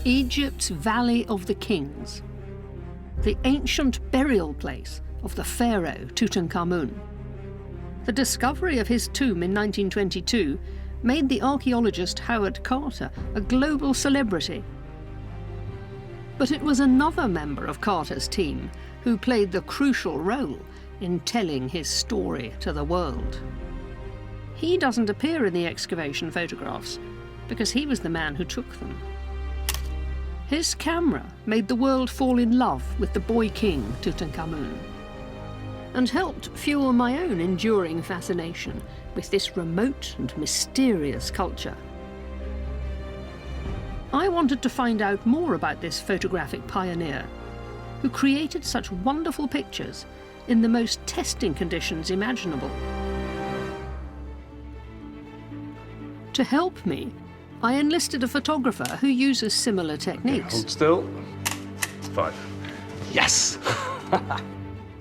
Egypt's Valley of the Kings, the ancient burial place of the pharaoh Tutankhamun. The discovery of his tomb in 1922 made the archaeologist Howard Carter a global celebrity. But it was another member of Carter's team who played the crucial role in telling his story to the world. He doesn't appear in the excavation photographs because he was the man who took them. His camera made the world fall in love with the boy king Tutankhamun and helped fuel my own enduring fascination with this remote and mysterious culture. I wanted to find out more about this photographic pioneer who created such wonderful pictures in the most testing conditions imaginable. To help me, I enlisted a photographer who uses similar techniques. Hold still. 5. Yes!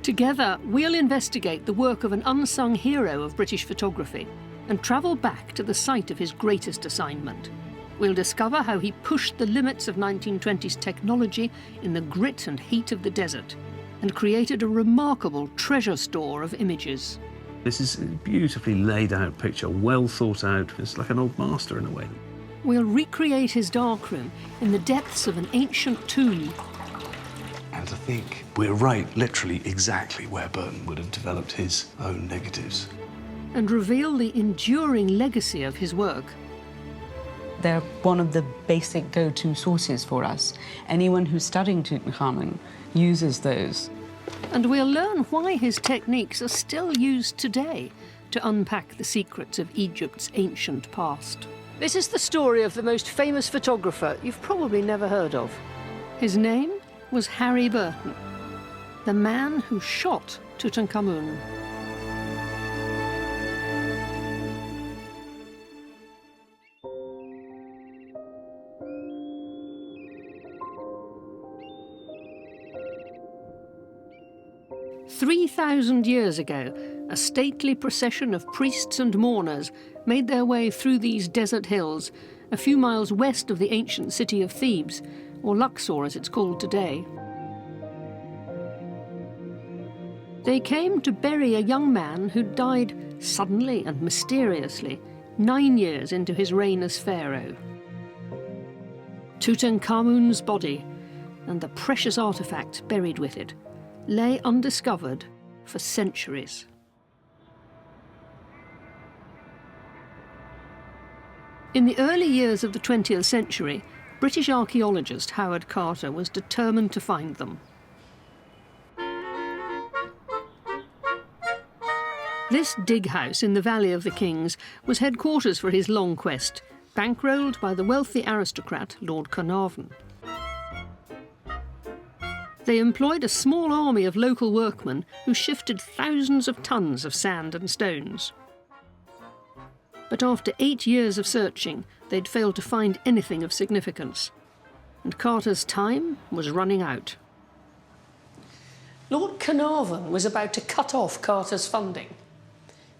Together, we'll investigate the work of an unsung hero of British photography and travel back to the site of his greatest assignment. We'll discover how he pushed the limits of 1920s technology in the grit and heat of the desert and created a remarkable treasure store of images. This is a beautifully laid out picture, well thought out. It's like an old master in a way. We'll recreate his darkroom in the depths of an ancient tomb. And to think we're right, literally exactly where Burton would have developed his own negatives. And reveal the enduring legacy of his work. They're one of the basic go-to sources for us. Anyone who's studying Tutankhamun uses those. And we'll learn why his techniques are still used today to unpack the secrets of Egypt's ancient past. This is the story of the most famous photographer you've probably never heard of. His name was Harry Burton, the man who shot Tutankhamun. "3,000 years ago, a stately procession of priests and mourners made their way through these desert hills, a few miles west of the ancient city of Thebes, or Luxor as it's called today. They came to bury a young man who died suddenly and mysteriously 9 years into his reign as pharaoh. Tutankhamun's body, and the precious artifact buried with it, lay undiscovered for centuries. In the early years of the 20th century, British archaeologist Howard Carter was determined to find them. This dig house in the Valley of the Kings was headquarters for his long quest, bankrolled by the wealthy aristocrat Lord Carnarvon. They employed a small army of local workmen who shifted thousands of tons of sand and stones. But after 8 years of searching, they'd failed to find anything of significance, and Carter's time was running out. Lord Carnarvon was about to cut off Carter's funding,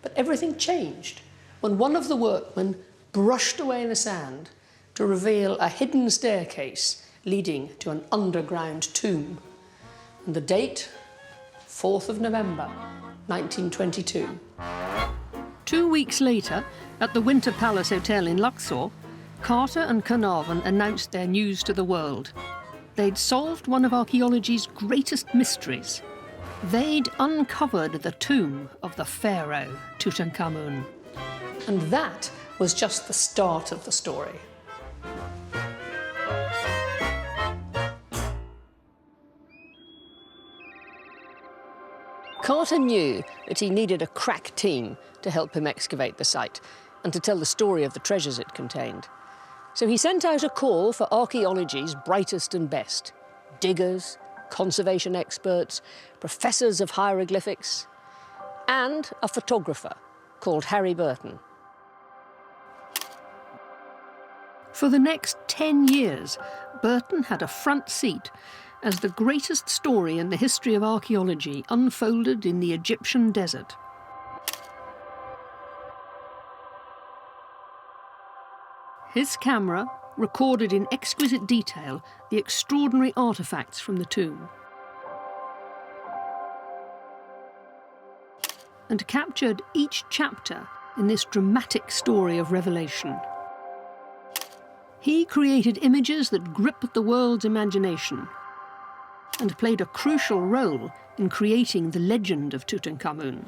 but everything changed when one of the workmen brushed away the sand to reveal a hidden staircase leading to an underground tomb. And the date, 4th of November, 1922. 2 weeks later, at the Winter Palace Hotel in Luxor, Carter and Carnarvon announced their news to the world. They'd solved one of archaeology's greatest mysteries. They'd uncovered the tomb of the pharaoh Tutankhamun. And that was just the start of the story. Carter knew that he needed a crack team to help him excavate the site and to tell the story of the treasures it contained. So he sent out a call for archaeology's brightest and best: diggers, conservation experts, professors of hieroglyphics, and a photographer called Harry Burton. For the next 10 years, Burton had a front seat as the greatest story in the history of archaeology unfolded in the Egyptian desert. His camera recorded in exquisite detail the extraordinary artefacts from the tomb and captured each chapter in this dramatic story of revelation. He created images that gripped the world's imagination and played a crucial role in creating the legend of Tutankhamun.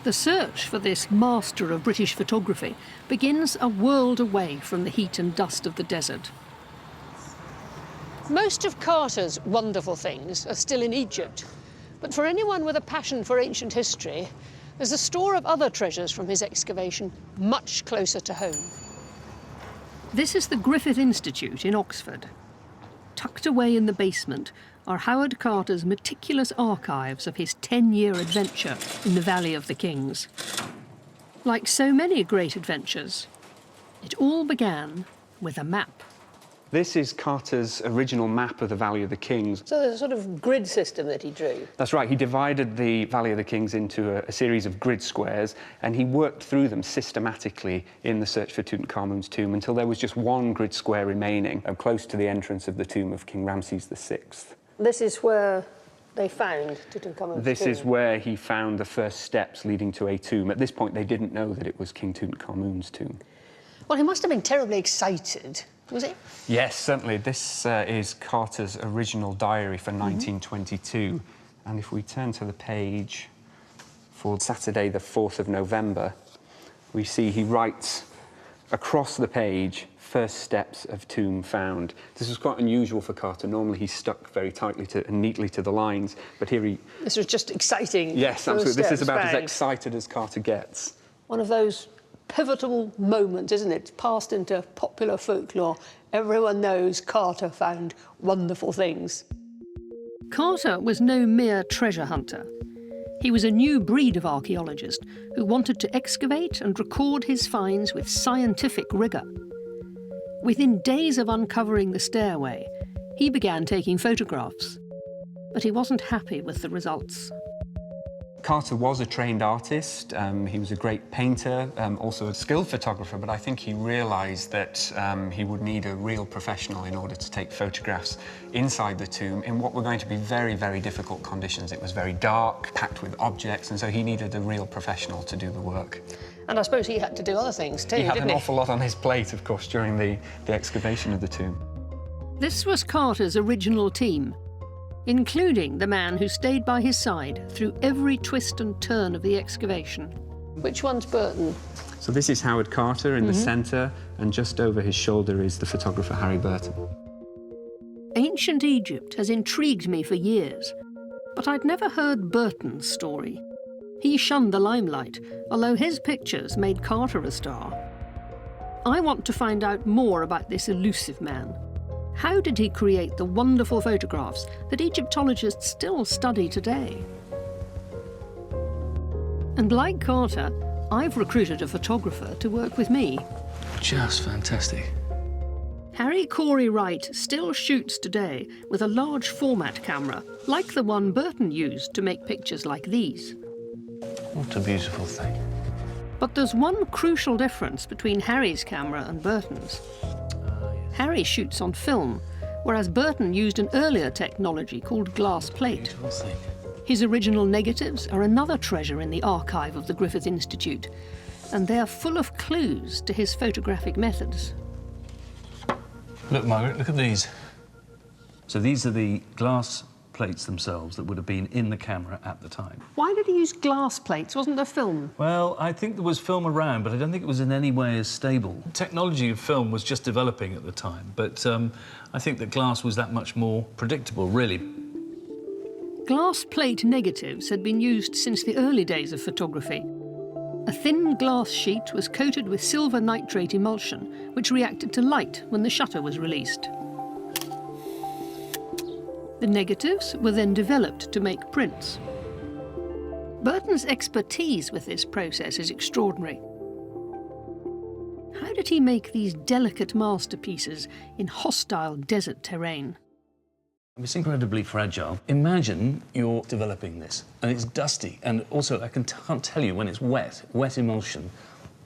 The search for this master of British photography begins a world away from the heat and dust of the desert. Most of Carter's wonderful things are still in Egypt, but for anyone with a passion for ancient history, there's a store of other treasures from his excavation much closer to home. This is the Griffith Institute in Oxford. Tucked away in the basement are Howard Carter's meticulous archives of his 10-year adventure in the Valley of the Kings. Like so many great adventures, it all began with a map. This is Carter's original map of the Valley of the Kings. So there's a sort of grid system that he drew. That's right. He divided the Valley of the Kings into a series of grid squares, and he worked through them systematically in the search for Tutankhamun's tomb until there was just one grid square remaining, close to the entrance of the tomb of King Ramses VI. This is where they found Tutankhamun's tomb. This is where he found the first steps leading to a tomb. At this point, they didn't know that it was King Tutankhamun's tomb. Well, he must have been terribly excited, was he? Yes, certainly. This is Carter's original diary for 1922. And if we turn to the page for Saturday, the 4th of November, we see he writes across the page, first steps of tomb found. This was quite unusual for Carter. Normally he stuck very tightly and neatly to the lines, but here he... This was just exciting. Yes, absolutely. This is about found. as excited as Carter gets. One of those pivotal moments, isn't it? It's passed into popular folklore. Everyone knows Carter found wonderful things. Carter was no mere treasure hunter. He was a new breed of archaeologist who wanted to excavate and record his finds with scientific rigour. Within days of uncovering the stairway, he began taking photographs, but he wasn't happy with the results. Carter was a trained artist. He was a great painter, also a skilled photographer, but I think he realised that he would need a real professional in order to take photographs inside the tomb in what were going to be very, very difficult conditions. It was very dark, packed with objects, and so he needed a real professional to do the work. And I suppose he had to do other things too, He had didn't an awful lot on his plate, of course, during the excavation of the tomb. This was Carter's original team, including the man who stayed by his side through every twist and turn of the excavation. Which one's Burton? So this is Howard Carter in the centre, and just over his shoulder is the photographer Harry Burton. Ancient Egypt has intrigued me for years, but I'd never heard Burton's story. He shunned the limelight, although his pictures made Carter a star. I want to find out more about this elusive man. How did he create the wonderful photographs that Egyptologists still study today? And like Carter, I've recruited a photographer to work with me. Just fantastic. Harry Corey Wright still shoots today with a large format camera, like the one Burton used to make pictures like these. What a beautiful thing. But there's one crucial difference between Harry's camera and Burton's. Harry shoots on film, whereas Burton used an earlier technology called glass plate. Beautiful thing. His original negatives are another treasure in the archive of the Griffith Institute, and they're full of clues to his photographic methods. Look, Margaret, look at these. So these are the glass plates themselves that would have been in the camera at the time. Why did he use glass plates? Wasn't there film? Well, I think there was film around, but I don't think it was in any way as stable. Technology of film was just developing at the time, but I think that glass was that much more predictable, really. Glass plate negatives had been used since the early days of photography. A thin glass sheet was coated with silver nitrate emulsion, which reacted to light when the shutter was released. The negatives were then developed to make prints. Burton's expertise with this process is extraordinary. How did he make these delicate masterpieces in hostile desert terrain? It's incredibly fragile. Imagine you're developing this, and it's dusty, and also I can't tell you when it's wet emulsion.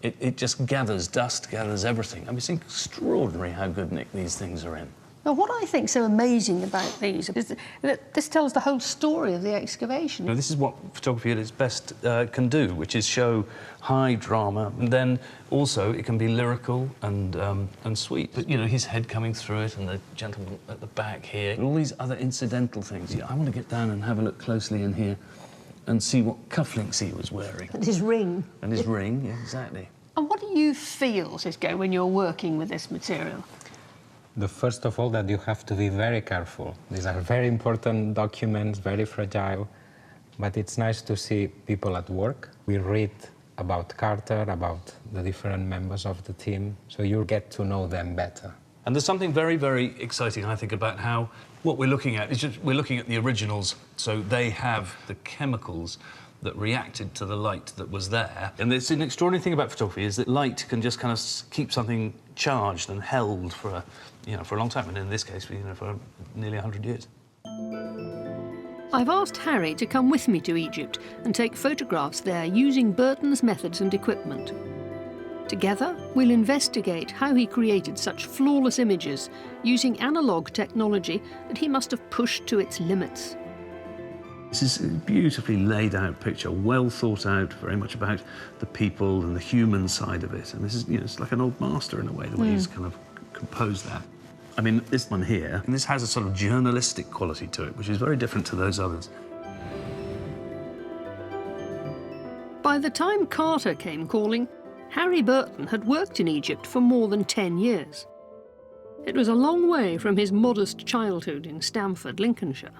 it just gathers dust, gathers everything. I mean, it's extraordinary how good nick these things are in. Now, what I think so amazing about these is that this tells the whole story of the excavation. You know, this is what photography at its best can do, which is show high drama, and then also it can be lyrical and sweet. But, you know, his head coming through it and the gentleman at the back here, and all these other incidental things. Yeah, I want to get down and have a look closely in here and see what cufflinks he was wearing. And his ring. And his ring, yeah, exactly. And what do you feel, Cisco, when you're working with this material? First of all, that you have to be very careful. These are very important documents, very fragile, but it's nice to see people at work. We read about Carter, about the different members of the team, so you get to know them better. And there's something very, very exciting, I think, about how what we're looking at is just we're looking at the originals, so they have the chemicals that reacted to the light that was there. And it's an extraordinary thing about photography is that light can just kind of keep something charged and held for a long time, and in this case, for nearly 100 years. I've asked Harry to come with me to Egypt and take photographs there using Burton's methods and equipment. Together, we'll investigate how he created such flawless images using analogue technology that he must have pushed to its limits. This is a beautifully laid out picture, well thought out, very much about the people and the human side of it. And this is, it's like an old master in a way, the way he's kind of composed that. I mean, this one here, and this has a sort of journalistic quality to it, which is very different to those others. By the time Carter came calling, Harry Burton had worked in Egypt for more than 10 years. It was a long way from his modest childhood in Stamford, Lincolnshire.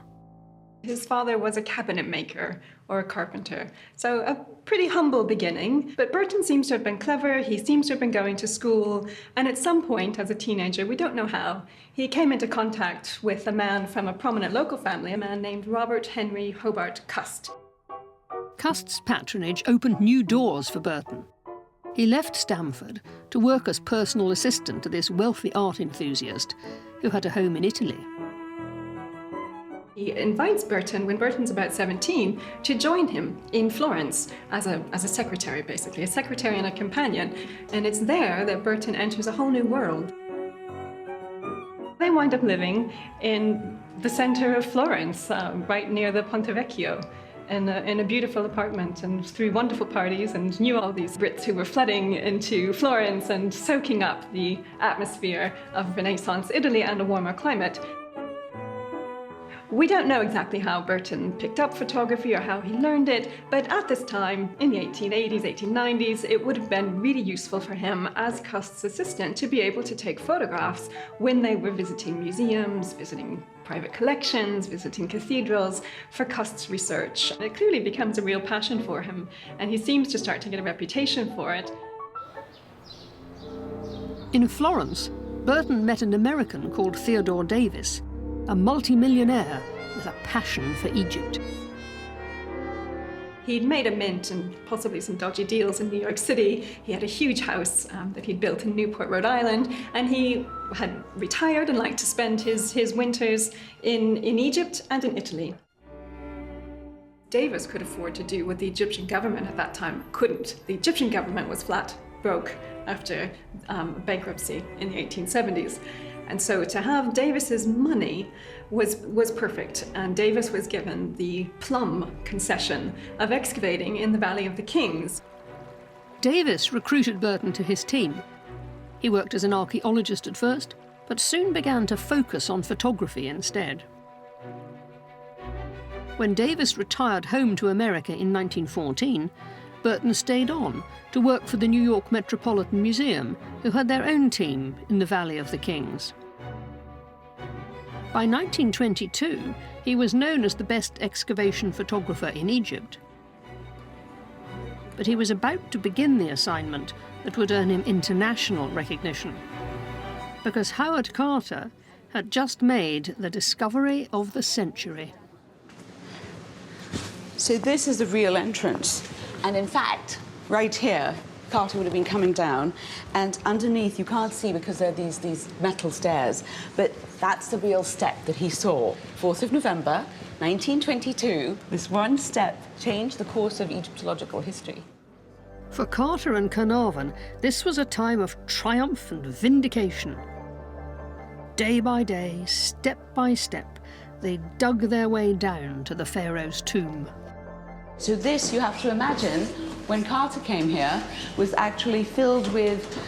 His father was a cabinet maker or a carpenter, so a pretty humble beginning. But Burton seems to have been clever, he seems to have been going to school, and at some point as a teenager, we don't know how, he came into contact with a man from a prominent local family, a man named Robert Henry Hobart Cust. Cust's patronage opened new doors for Burton. He left Stamford to work as personal assistant to this wealthy art enthusiast who had a home in Italy. He invites Burton, when Burton's about 17, to join him in Florence as a secretary, basically, a secretary and a companion. And it's there that Burton enters a whole new world. They wind up living in the center of Florence, right near the Ponte Vecchio, in a beautiful apartment, and through wonderful parties, and knew all these Brits who were flooding into Florence and soaking up the atmosphere of Renaissance Italy and a warmer climate. We don't know exactly how Burton picked up photography or how he learned it, but at this time, in the 1880s, 1890s, it would have been really useful for him as Cust's assistant to be able to take photographs when they were visiting museums, visiting private collections, visiting cathedrals, for Cust's research. It clearly becomes a real passion for him, and he seems to start to get a reputation for it. In Florence, Burton met an American called Theodore Davis, a multi-millionaire with a passion for Egypt. He'd made a mint and possibly some dodgy deals in New York City. He had a huge house that he'd built in Newport, Rhode Island, and he had retired and liked to spend his winters in Egypt and in Italy. Davis could afford to do what the Egyptian government at that time couldn't. The Egyptian government was flat broke after bankruptcy in the 1870s. And so to have Davis's money was perfect, and Davis was given the plum concession of excavating in the Valley of the Kings. Davis recruited Burton to his team. He worked as an archaeologist at first, but soon began to focus on photography instead. When Davis retired home to America in 1914, Burton stayed on to work for the New York Metropolitan Museum, who had their own team in the Valley of the Kings. By 1922, he was known as the best excavation photographer in Egypt. But he was about to begin the assignment that would earn him international recognition, because Howard Carter had just made the discovery of the century. So this is the real entrance. And in fact, right here, Carter would have been coming down, and underneath you can't see because there are these metal stairs, but that's the real step that he saw. 4th of November, 1922, this one step changed the course of Egyptological history. For Carter and Carnarvon, this was a time of triumph and vindication. Day by day, step by step, they dug their way down to the pharaoh's tomb. So this, you have to imagine, when Carter came here, was actually filled with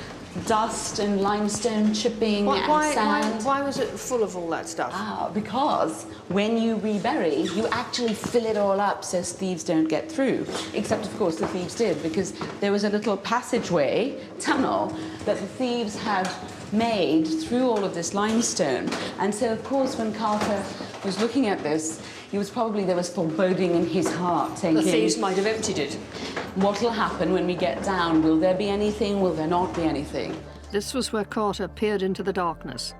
dust and limestone chipping and sand. Why was it full of all that stuff? Because when you rebury, you actually fill it all up so thieves don't get through. Except, of course, the thieves did, because there was a little passageway, tunnel, that the thieves had made through all of this limestone. And so, of course, when Carter was looking at this, there was foreboding in his heart, thinking, the thieves might have emptied it. What will happen when we get down? Will there be anything? Will there not be anything? This was where Carter peered into the darkness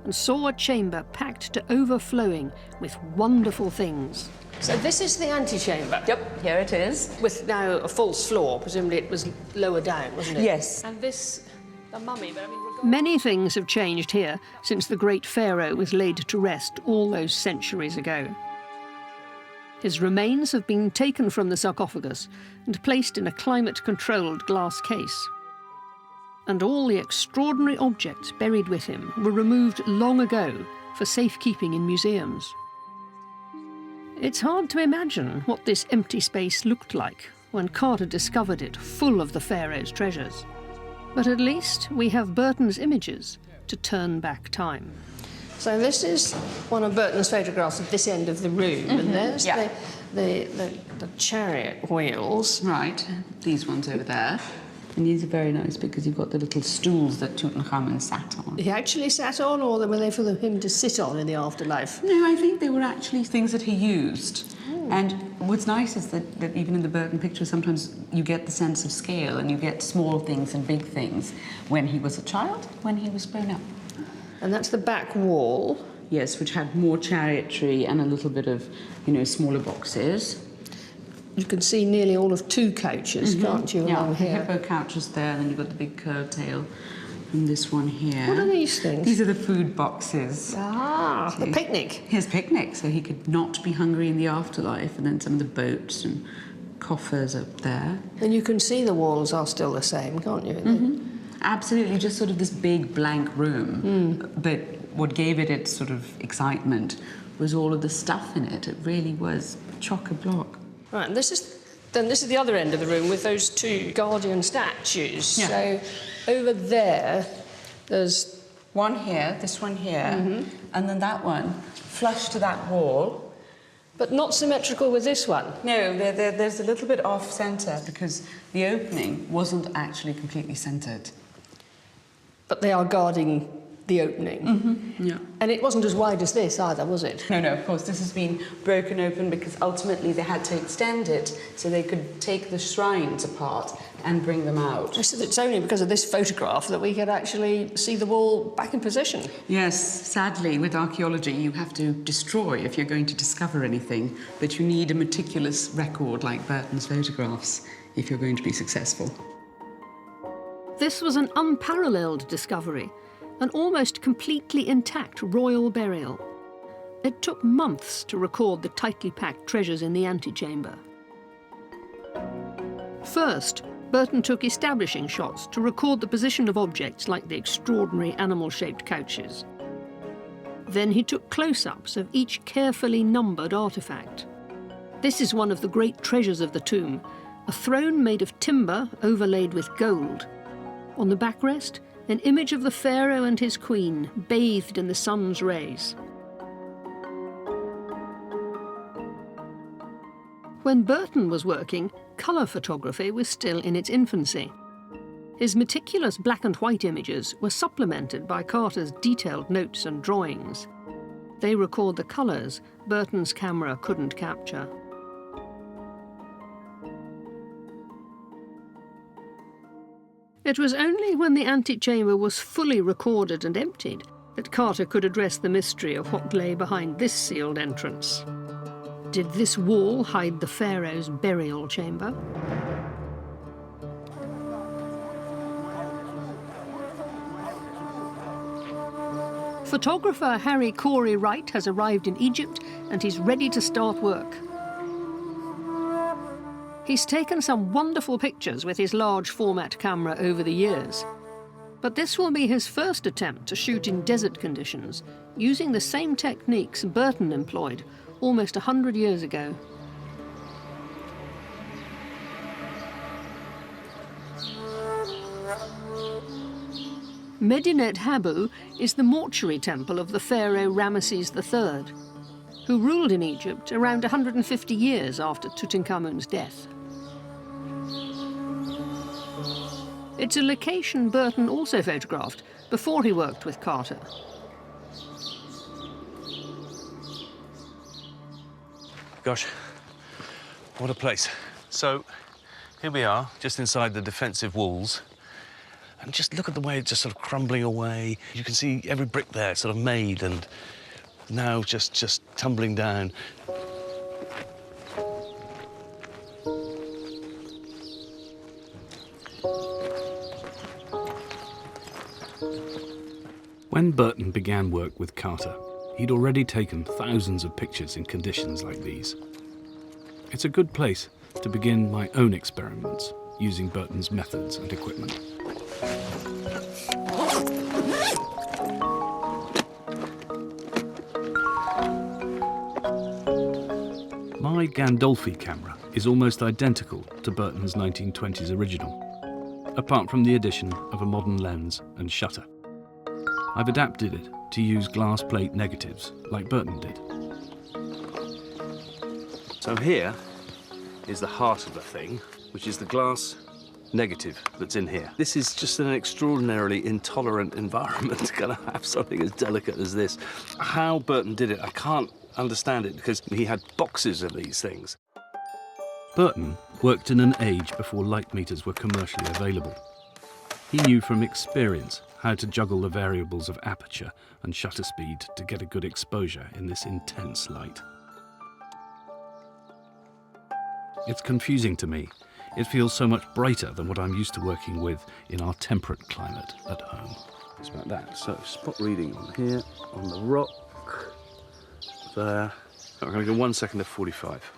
and saw a chamber packed to overflowing with wonderful things. So this is the antechamber? Yep, here it is. With now a false floor. Presumably it was lower down, wasn't it? Yes. And this, the mummy, but I mean... Many things have changed here since the great pharaoh was laid to rest all those centuries ago. His remains have been taken from the sarcophagus and placed in a climate-controlled glass case. And all the extraordinary objects buried with him were removed long ago for safekeeping in museums. It's hard to imagine what this empty space looked like when Carter discovered it full of the pharaoh's treasures. But at least we have Burton's images to turn back time. So this is one of Burton's photographs of this end of the room, and there's the chariot wheels. Right, these ones over there. And these are very nice because you've got the little stools that Tutankhamun sat on. He actually sat on, or were they for him to sit on in the afterlife? No, I think they were actually things that he used. And what's nice is that even in the Burton picture, sometimes you get the sense of scale and you get small things and big things when he was a child, when he was grown up. And that's the back wall. Yes, which had more chariotry and a little bit of, smaller boxes. You can see nearly all of two couches, can't you, along the here? hippo couch is there, and then you've got the big curtail and this one here. What are these things? These are the food boxes. Ah, the picnic. His picnic, so he could not be hungry in the afterlife, and then some of the boats and coffers up there. And you can see the walls are still the same, can't you? Absolutely, just sort of this big blank room. But what gave it its sort of excitement was all of the stuff in it. It really was chock-a-block. Right, and this is the other end of the room with those two guardian statues. Yeah. So over there, there's one here, this one here, and then that one flush to that wall. But not symmetrical with this one. No, there's a little bit off-centre because the opening wasn't actually completely centred. But they are guarding the opening. Yeah. And it wasn't as wide as this either, was it? No, of course, this has been broken open because ultimately they had to extend it so they could take the shrines apart and bring them out. I said it's only because of this photograph that we could actually see the wall back in position. Yes, sadly, with archaeology, you have to destroy if you're going to discover anything, but you need a meticulous record like Burton's photographs if you're going to be successful. This was an unparalleled discovery, an almost completely intact royal burial. It took months to record the tightly packed treasures in the antechamber. First, Burton took establishing shots to record the position of objects like the extraordinary animal-shaped couches. Then he took close-ups of each carefully numbered artefact. This is one of the great treasures of the tomb, a throne made of timber overlaid with gold. On the backrest, an image of the pharaoh and his queen, bathed in the sun's rays. When Burton was working, colour photography was still in its infancy. His meticulous black and white images were supplemented by Carter's detailed notes and drawings. They record the colours Burton's camera couldn't capture. It was only when the antechamber was fully recorded and emptied that Carter could address the mystery of what lay behind this sealed entrance. Did this wall hide the pharaoh's burial chamber? Photographer Harry Corey Wright has arrived in Egypt and he's ready to start work. He's taken some wonderful pictures with his large format camera over the years. But this will be his first attempt to shoot in desert conditions, using the same techniques Burton employed almost 100 years ago. Medinet Habu is the mortuary temple of the pharaoh Ramesses III, who ruled in Egypt around 150 years after Tutankhamun's death. It's a location Burton also photographed before he worked with Carter. Gosh, what a place. So, here we are, just inside the defensive walls. And just look at the way it's just sort of crumbling away. You can see every brick there sort of made and now just tumbling down. When Burton began work with Carter, he'd already taken thousands of pictures in conditions like these. It's a good place to begin my own experiments using Burton's methods and equipment. My Gandolfi camera is almost identical to Burton's 1920s original, apart from the addition of a modern lens and shutter. I've adapted it to use glass plate negatives like Burton did. So here is the heart of the thing, which is the glass negative that's in here. This is just an extraordinarily intolerant environment to kind of have something as delicate as this. How Burton did it, I can't understand it because he had boxes of these things. Burton worked in an age before light meters were commercially available. He knew from experience how to juggle the variables of aperture and shutter speed to get a good exposure in this intense light. It's confusing to me. It feels so much brighter than what I'm used to working with in our temperate climate at home. It's about that. So spot reading on here, on the rock, there. I'm going to go 1 second to 45.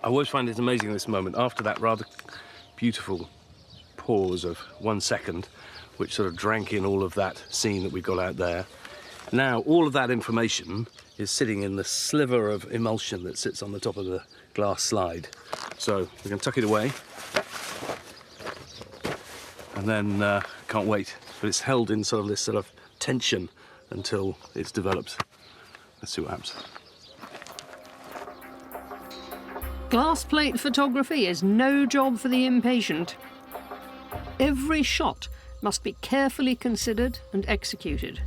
I always find it amazing this moment, after that rather beautiful pause of 1 second, which sort of drank in all of that scene that we got out there. Now, all of that information is sitting in the sliver of emulsion that sits on the top of the glass slide. So we can tuck it away. And then, can't wait. But it's held in sort of this sort of tension until it's developed. Let's see what happens. Glass plate photography is no job for the impatient. Every shot must be carefully considered and executed.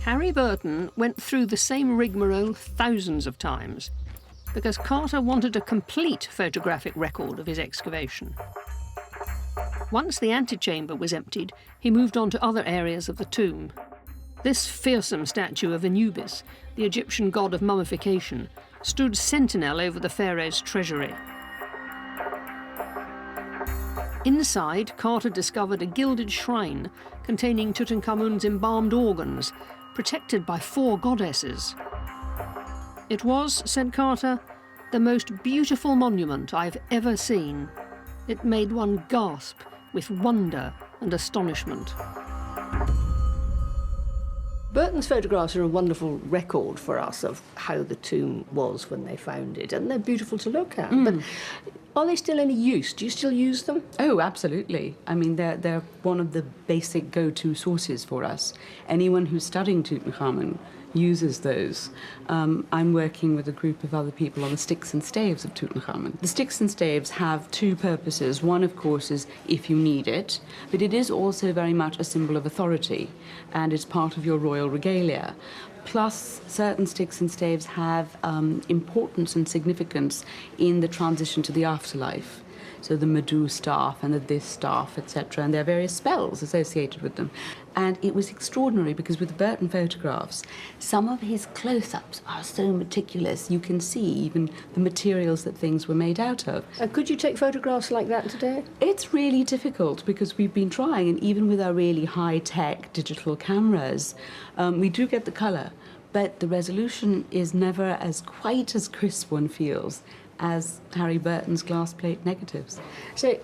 Harry Burton went through the same rigmarole thousands of times because Carter wanted a complete photographic record of his excavation. Once the antechamber was emptied, he moved on to other areas of the tomb. This fearsome statue of Anubis, the Egyptian god of mummification, stood sentinel over the pharaoh's treasury. Inside, Carter discovered a gilded shrine containing Tutankhamun's embalmed organs, protected by 4 goddesses. It was, said Carter, the most beautiful monument I've ever seen. It made one gasp with wonder and astonishment. Burton's photographs are a wonderful record for us of how the tomb was when they found it, and they're beautiful to look at. But are they still any use? Do you still use them? Oh, absolutely. I mean, they're one of the basic go-to sources for us. Anyone who's studying Tutankhamun uses those. I'm working with a group of other people on the sticks and staves of Tutankhamun. The sticks and staves have 2 purposes. One, of course, is if you need it, but it is also very much a symbol of authority, and it's part of your royal regalia. Plus, certain sticks and staves have importance and significance in the transition to the afterlife. So the Medu staff and the this staff, etc., and there are various spells associated with them. And it was extraordinary because with the Burton photographs, some of his close-ups are so meticulous. You can see even the materials that things were made out of. Could you take photographs like that today? It's really difficult because we've been trying, and even with our really high-tech digital cameras, we do get the colour, but the resolution is never quite as crisp, one feels, as Harry Burton's glass plate negatives. So,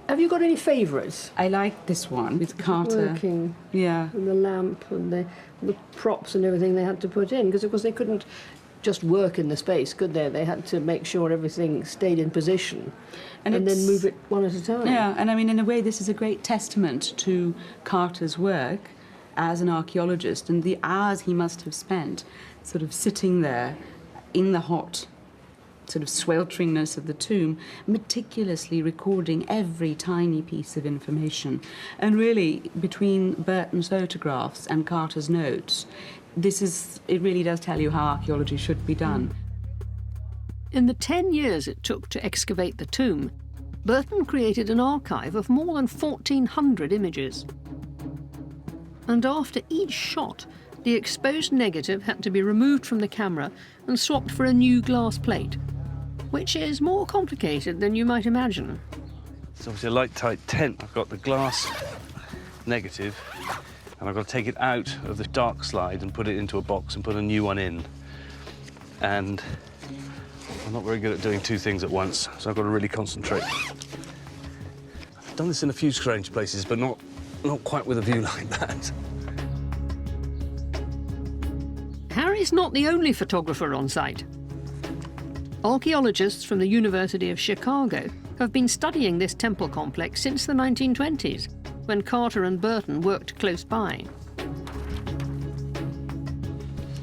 have you got any favourites? I like this one with Carter. Working. Yeah. And the lamp and the props and everything they had to put in, because of course they couldn't just work in the space, could they? They had to make sure everything stayed in position and then move it one at a time. Yeah, and I mean, in a way, this is a great testament to Carter's work as an archaeologist and the hours he must have spent sort of sitting there in the hot sort of swelteringness of the tomb, meticulously recording every tiny piece of information. And really, between Burton's photographs and Carter's notes, it really does tell you how archaeology should be done. In the 10 years it took to excavate the tomb, Burton created an archive of more than 1,400 images. And after each shot, the exposed negative had to be removed from the camera and swapped for a new glass plate, which is more complicated than you might imagine. It's obviously a light, tight tent. I've got the glass negative, and I've got to take it out of the dark slide and put it into a box and put a new one in. And I'm not very good at doing two things at once, so I've got to really concentrate. I've done this in a few strange places, but not quite with a view like that. Harry's not the only photographer on site. Archaeologists from the University of Chicago have been studying this temple complex since the 1920s, when Carter and Burton worked close by.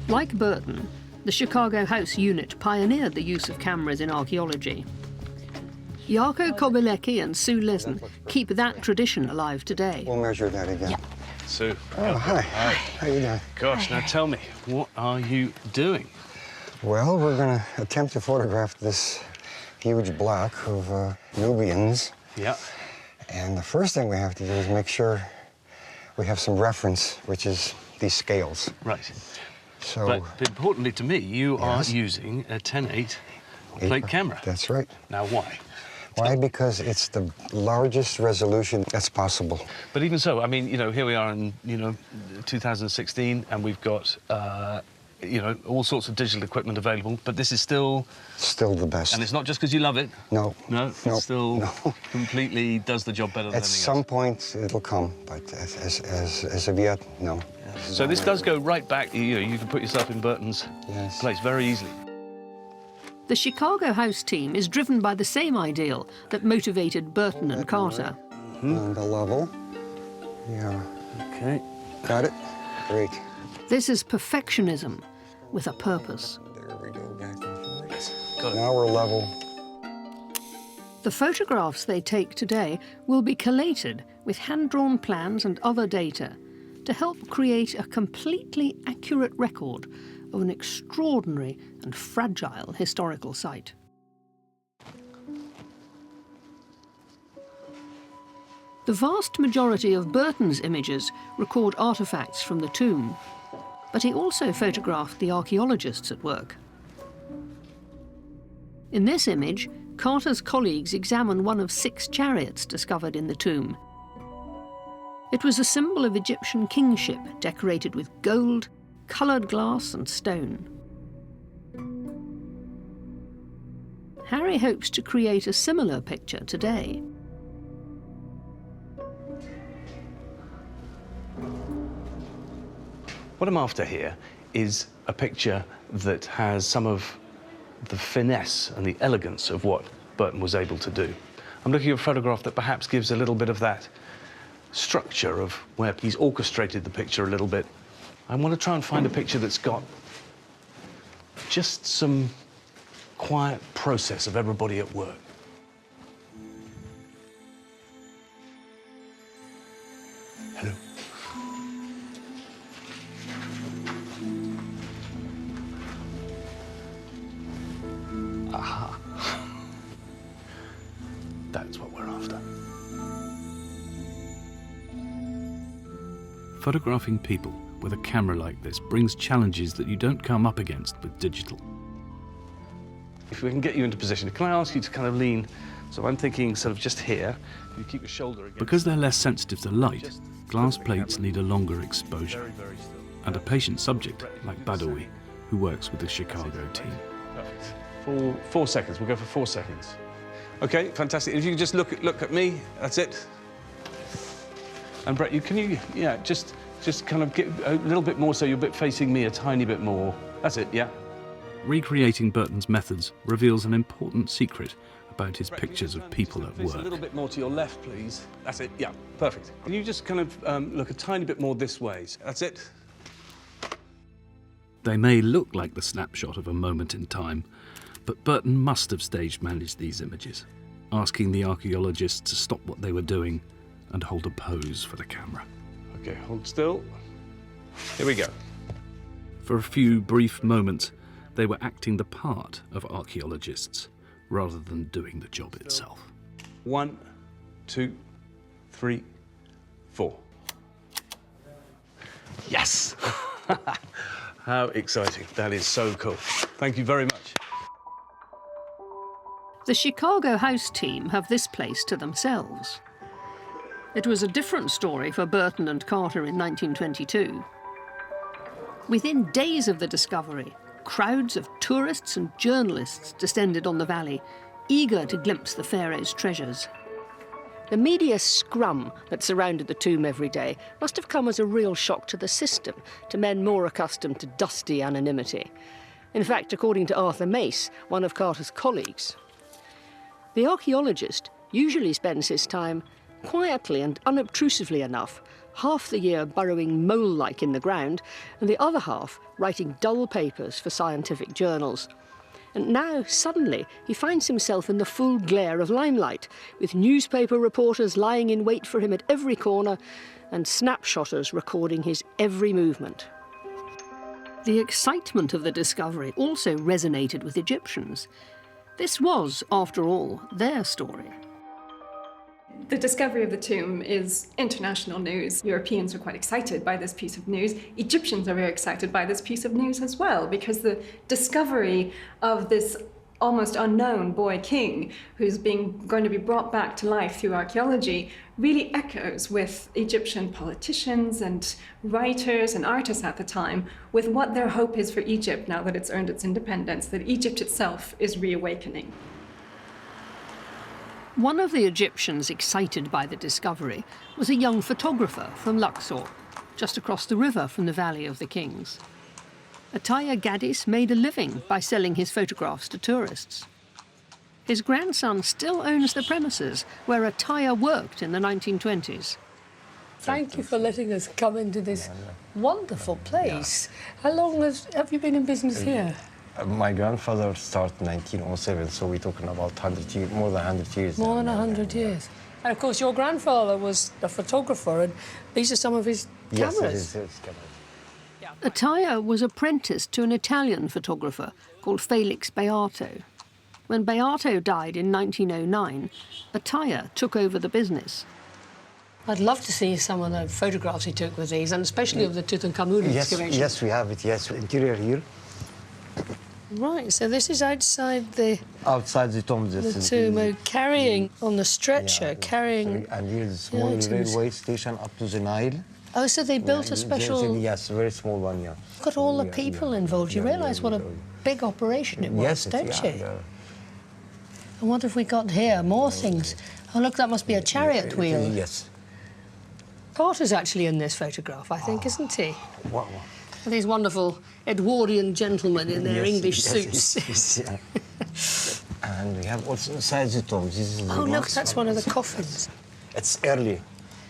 Like Burton, the Chicago House unit pioneered the use of cameras in archaeology. Jarko Kobilecki and Sue Lesson keep that tradition alive today. We'll measure that again. Yeah. Sue. Oh, hi. Hi. How you doing? Gosh, now tell me, what are you doing? Well, we're going to attempt to photograph this huge block of Nubians. Yeah. And the first thing we have to do is make sure we have some reference, which is these scales. Right. So, but importantly to me, you Yes. are using a 10-8 plate camera. That's right. Now, why? Why? Because it's the largest resolution that's possible. But even so, I mean, here we are in, 2016, and we've got, all sorts of digital equipment available, but this is still... Still the best. And it's not just because you love it. No. No? No. It still No. completely does the job better than At anything some else. point, it'll come, but as of yet, no. So this does go right back, you can put yourself in Burton's Yes. place very easily. The Chicago House team is driven by the same ideal that motivated Burton and Carter. And the level. Yeah. Okay. Got it? Great. This is perfectionism with a purpose. There we go, back and forth. Now we're level. The photographs they take today will be collated with hand-drawn plans and other data to help create a completely accurate record of an extraordinary and fragile historical site. The vast majority of Burton's images record artefacts from the tomb, but he also photographed the archaeologists at work. In this image, Carter's colleagues examine one of 6 chariots discovered in the tomb. It was a symbol of Egyptian kingship, decorated with gold, coloured glass and stone. Harry hopes to create a similar picture today. What I'm after here is a picture that has some of the finesse and the elegance of what Burton was able to do. I'm looking at a photograph that perhaps gives a little bit of that structure of where he's orchestrated the picture a little bit. I want to try and find a picture that's got just some quiet process of everybody at work. Hello. Aha. That's what we're after. Photographing people with a camera like this brings challenges that you don't come up against with digital. If we can get you into position, can I ask you to kind of lean? So I'm thinking sort of just here. You keep your shoulder against. Because they're less sensitive to light, glass plates need a longer exposure. And a patient subject, like Badawi, who works with the Chicago team. Perfect. 4 seconds. We'll go for 4 seconds. Okay, fantastic. If you could just look at me, that's it. And Brett, just kind of get a little bit more so you're a bit facing me, a tiny bit more. That's it, yeah. Recreating Burton's methods reveals an important secret about his pictures of people at work. A little bit more to your left, please. That's it, yeah, perfect. Can you just kind of look a tiny bit more this way? That's it. They may look like the snapshot of a moment in time, but Burton must have stage managed these images, asking the archaeologists to stop what they were doing and hold a pose for the camera. Okay, hold still. Here we go. For a few brief moments, they were acting the part of archaeologists rather than doing the job itself. 1, 2, 3, 4. Yes! How exciting. That is so cool. Thank you very much. The Chicago House team have this place to themselves. It was a different story for Burton and Carter in 1922. Within days of the discovery, crowds of tourists and journalists descended on the valley, eager to glimpse the pharaoh's treasures. The media scrum that surrounded the tomb every day must have come as a real shock to the system, to men more accustomed to dusty anonymity. In fact, according to Arthur Mace, one of Carter's colleagues, the archaeologist usually spends his time quietly and unobtrusively enough, half the year burrowing mole-like in the ground, and the other half writing dull papers for scientific journals. And now, suddenly, he finds himself in the full glare of limelight, with newspaper reporters lying in wait for him at every corner and snapshotters recording his every movement. The excitement of the discovery also resonated with Egyptians. This was, after all, their story. The discovery of the tomb is international news. Europeans are quite excited by this piece of news. Egyptians are very excited by this piece of news as well, because the discovery of this almost unknown boy king who's going to be brought back to life through archaeology really echoes with Egyptian politicians and writers and artists at the time with what their hope is for Egypt now that it's earned its independence, that Egypt itself is reawakening. One of the Egyptians excited by the discovery was a young photographer from Luxor, just across the river from the Valley of the Kings. Ataya Gaddis made a living by selling his photographs to tourists. His grandson still owns the premises where Ataya worked in the 1920s. Thank you for letting us come into this wonderful place. How long have you been in business here? My grandfather started in 1907, so we're talking about 100 years, more than 100 years. More than 100 years. And of course, your grandfather was a photographer, and these are some of his cameras. Yes, it is cameras. Ataya was apprenticed to an Italian photographer called Felix Beato. When Beato died in 1909, Ataya took over the business. I'd love to see some of the photographs he took with these, and especially of the Tutankhamun excavation. Yes, we have it, yes. Interior here. Right, so this is outside the... Outside the tomb. The tomb, carrying on the stretcher, carrying... And here's a small railway station up to the Nile. Oh, so they built a special... Yes, a very small one, yeah. Got all the people involved. You realise what a big operation it was, don't you? I wonder if we got here more things. Oh, look, that must be a chariot wheel. Yes. Carter's actually in this photograph, I think, isn't he? Wow. These wonderful Edwardian gentlemen in their English suits. Yeah. And we have also inside the tomb. This is oh, look, that's one of the coffins. It's early.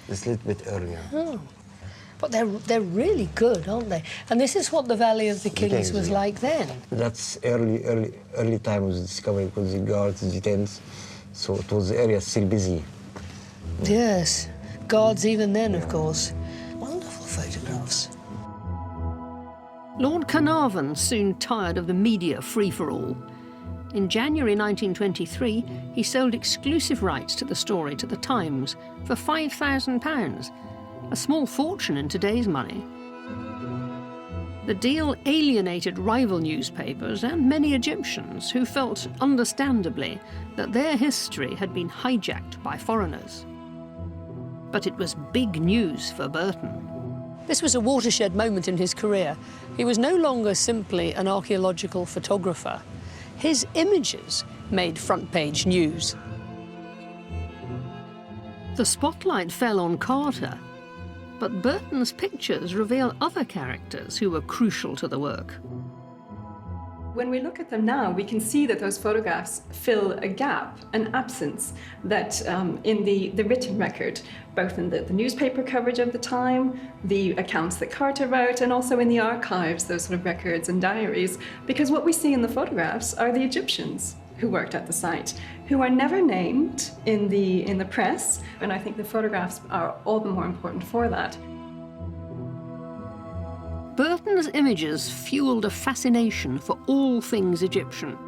It's a little bit earlier. Oh. But they're really good, aren't they? And this is what the Valley of the Kings was like then. That's early time of the discovery, because the guards, the tents, so it was the area still busy. Yes, guards even then, of course. Wonderful photographs. Lord Carnarvon soon tired of the media free-for-all. In January 1923, he sold exclusive rights to the story to the Times for £5,000, a small fortune in today's money. The deal alienated rival newspapers and many Egyptians who felt, understandably, that their history had been hijacked by foreigners. But it was big news for Burton. This was a watershed moment in his career. He was no longer simply an archaeological photographer. His images made front-page news. The spotlight fell on Carter, but Burton's pictures reveal other characters who were crucial to the work. When we look at them now, we can see that those photographs fill a gap, an absence that in the written record, both in the newspaper coverage of the time, the accounts that Carter wrote, and also in the archives, those sort of records and diaries, because what we see in the photographs are the Egyptians who worked at the site, who are never named in the press, and I think the photographs are all the more important for that. Burton's images fueled a fascination for all things Egyptian.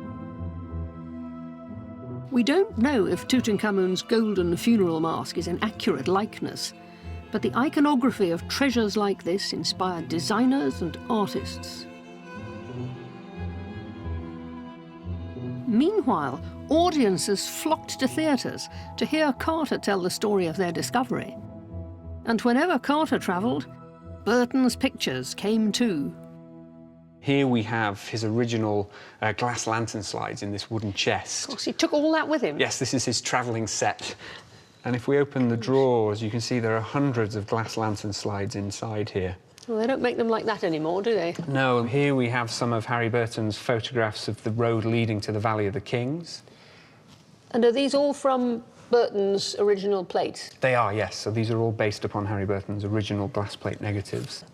We don't know if Tutankhamun's golden funeral mask is an accurate likeness, but the iconography of treasures like this inspired designers and artists. Meanwhile, audiences flocked to theatres to hear Carter tell the story of their discovery. And whenever Carter travelled, Burton's pictures came too. Here we have his original glass lantern slides in this wooden chest. Of course, he took all that with him. Yes, this is his travelling set. And if we open the drawers, you can see there are hundreds of glass lantern slides inside here. Well, they don't make them like that anymore, do they? No, here we have some of Harry Burton's photographs of the road leading to the Valley of the Kings. And are these all from Burton's original plates? They are, yes. So these are all based upon Harry Burton's original glass plate negatives.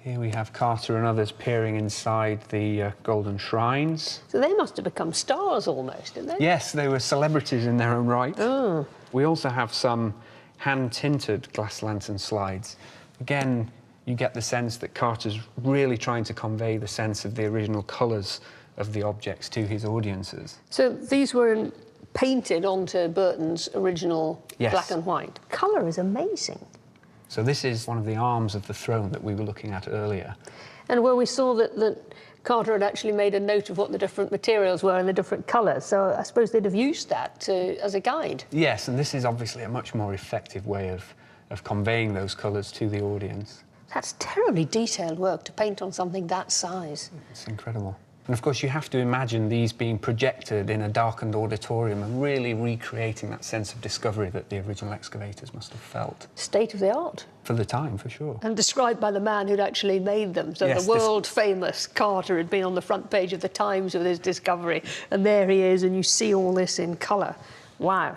Here we have Carter and others peering inside the golden shrines. So they must have become stars almost, didn't they? Yes, they were celebrities in their own right. Oh. We also have some hand-tinted glass lantern slides. Again, you get the sense that Carter's really trying to convey the sense of the original colours of the objects to his audiences. So these were painted onto Burton's original Yes. black and white. Colour is amazing. So this is one of the arms of the throne that we were looking at earlier. And where we saw that Carter had actually made a note of what the different materials were and the different colours, so I suppose they'd have used that as a guide. Yes, and this is obviously a much more effective way of conveying those colours to the audience. That's terribly detailed work to paint on something that size. It's incredible. And of course, you have to imagine these being projected in a darkened auditorium and really recreating that sense of discovery that the original excavators must have felt. State of the art. For the time, for sure. And described by the man who'd actually made them. So Yes, the world-famous Carter had been on the front page of the Times with his discovery, and there he is, and you see all this in colour. Wow.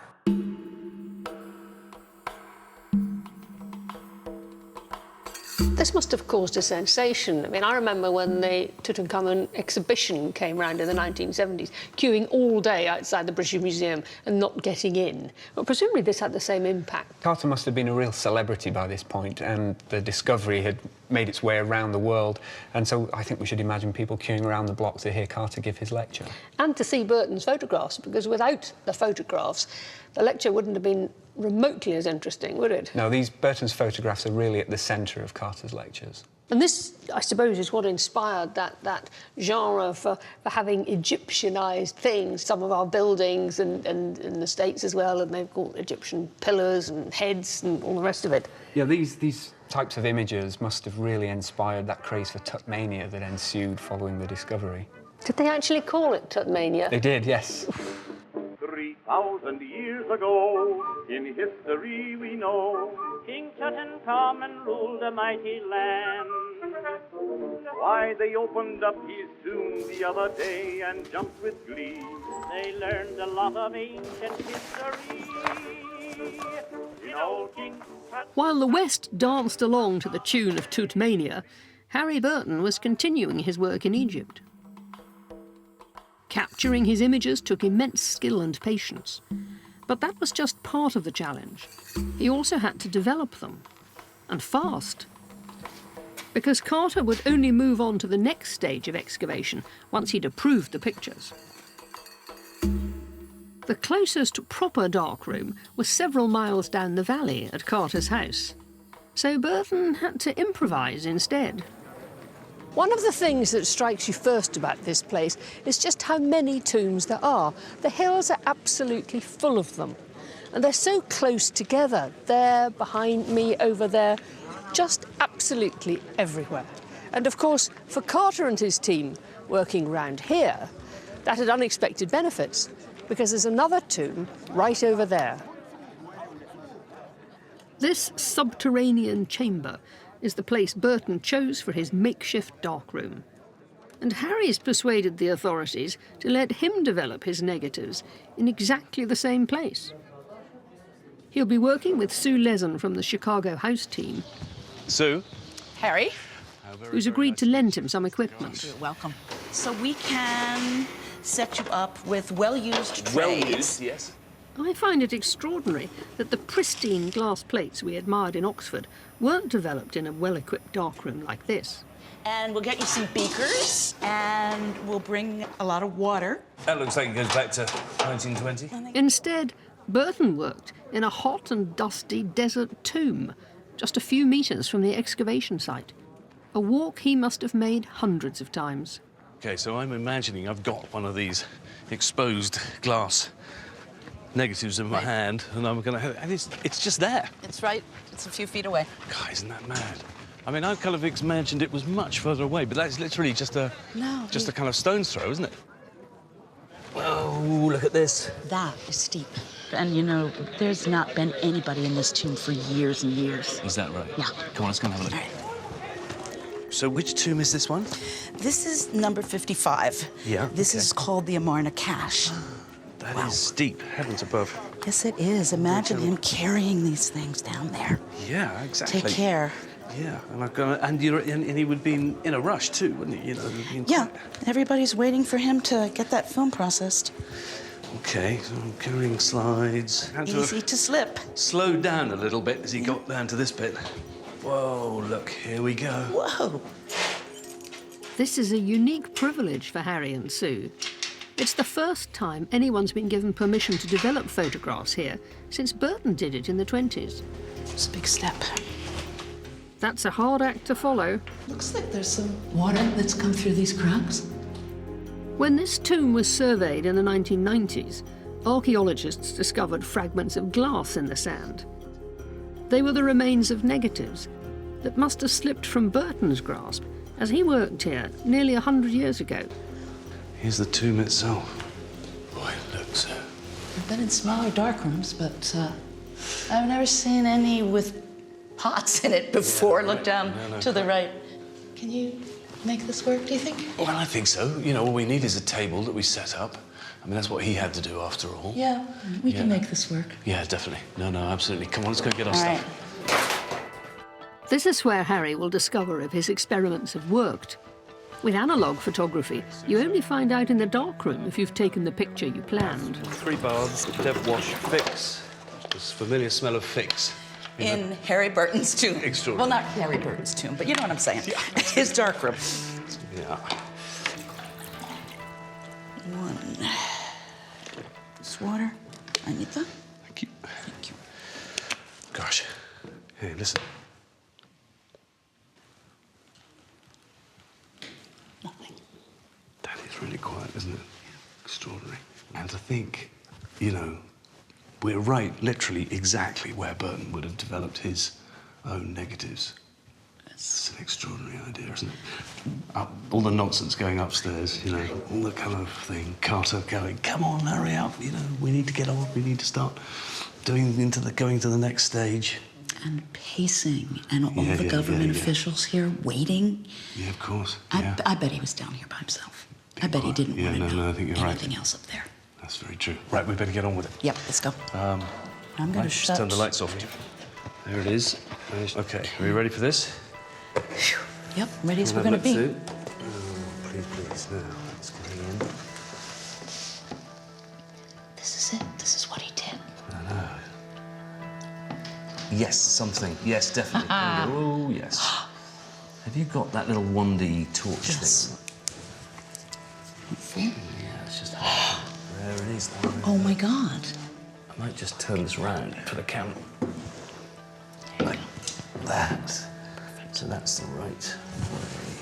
This must have caused a sensation. I mean, I remember when the Tutankhamun exhibition came round in the 1970s, queuing all day outside the British Museum and not getting in. But presumably this had the same impact. Carter must have been a real celebrity by this point, and the discovery had made its way around the world. And so I think we should imagine people queuing around the block to hear Carter give his lecture. And to see Burton's photographs, because without the photographs, the lecture wouldn't have been remotely as interesting, would it? No, Burton's photographs are really at the centre of Carter's lectures. And this, I suppose, is what inspired that genre for having Egyptianised things, some of our buildings and in the States as well, and they've got Egyptian pillars and heads and all the rest of it. Yeah, these types of images must have really inspired that craze for Tutmania that ensued following the discovery. Did they actually call it Tutmania? They did, yes. 3,000 years ago, in history we know, King Tutankhamun ruled a mighty land. Why, they opened up his tomb the other day and jumped with glee. They learned a lot of ancient history. You know, While the West danced along to the tune of Tutmania, Harry Burton was continuing his work in Egypt. Capturing his images took immense skill and patience. But that was just part of the challenge. He also had to develop them, and fast. Because Carter would only move on to the next stage of excavation once he'd approved the pictures. The closest proper darkroom was several miles down the valley at Carter's house. So Burton had to improvise instead. One of the things that strikes you first about this place is just how many tombs there are. The hills are absolutely full of them. And they're so close together, there, behind me, over there, just absolutely everywhere. And of course, for Carter and his team working round here, that had unexpected benefits, because there's another tomb right over there. This subterranean chamber is the place Burton chose for his makeshift darkroom. And Harry's persuaded the authorities to let him develop his negatives in exactly the same place. He'll be working with Sue Lezen from the Chicago House team. Sue? Harry? Who's agreed to lend him some equipment. You're welcome. So we can set you up with well-used trays. Well-used, yes. I find it extraordinary that the pristine glass plates we admired in Oxford weren't developed in a well-equipped darkroom like this. And we'll get you some beakers, and we'll bring a lot of water. That looks like it goes back to 1920. Instead, Burton worked in a hot and dusty desert tomb, just a few metres from the excavation site. A walk he must have made hundreds of times. OK, so I'm imagining I've got one of these exposed glass negatives in my hand, and I'm going to... And it's just there. It's right. It's a few feet away. God, isn't that mad? I mean, I kind of imagined it was much further away, but that's literally just a kind of stone's throw, isn't it? Oh, look at this. That is steep. And, you know, there's not been anybody in this tomb for years and years. Is that right? Yeah. Come on, let's go and have a look. Right. So which tomb is this one? This is number 55. Yeah, This is called the Amarna Cache. That is steep, heavens above. Yes, it is. Imagine him carrying these things down there. Yeah, exactly. Take care. Yeah, and he would be in a rush too, wouldn't he? You know. Yeah, everybody's waiting for him to get that film processed. Okay, so I'm carrying slides. Easy to slip. Slowed down a little bit as he got down to this bit. Whoa, look, here we go. Whoa. This is a unique privilege for Harry and Sue. It's the first time anyone's been given permission to develop photographs here since Burton did it in the 20s. It's a big step. That's a hard act to follow. Looks like there's some water that's come through these cracks. When this tomb was surveyed in the 1990s, archaeologists discovered fragments of glass in the sand. They were the remains of negatives that must have slipped from Burton's grasp as he worked here nearly 100 years ago. Here's the tomb itself. Boy, it looks... I've been in smaller darkrooms, but I've never seen any with Pots in it before. Yeah, Look down to the right. Can you make this work, do you think? Well, I think so. You know, all we need is a table that we set up. I mean, that's what he had to do after all. Yeah, we can make this work. Yeah, definitely. No, absolutely. Come on, let's go get our stuff. This is where Harry will discover if his experiments have worked. With analogue photography, you only find out in the darkroom if you've taken the picture you planned. 3 baths, Dev wash, fix. This familiar smell of fix. In Harry Burton's tomb. Extraordinary. Well, not Harry Burton's tomb, but you know what I'm saying. Yeah. His darkroom. Yeah. 1. This water. I need that. Thank you. Gosh. Hey, listen. Nothing. That is really quiet, isn't it? Extraordinary. And to think, you know, we're right, literally, exactly where Burton would have developed his own negatives. It's an extraordinary idea, isn't it? All the nonsense going upstairs, you know, all the kind of thing. Carter going, come on, hurry up, you know, we need to get on, we need to start going to the next stage. And pacing, and all the government officials here waiting. Yeah, of course. I bet he was down here by himself. I bet he didn't want to know I think you're anything else up there. That's very true. Right, we better get on with it. Yep, let's go. I'm going to just turn the lights off. There it is. Okay, are we ready for this? Yep, ready as we're going to be. Oh, please, now, let's get in. This is it. This is what he did. I know. Yes, something. Yes, definitely. Oh, yes. Have you got that little 1D torch thing? Hopefully. Yeah, it's just... There it is. Oh, my God. I might just turn this round for the camera. Like that. So that's the right way.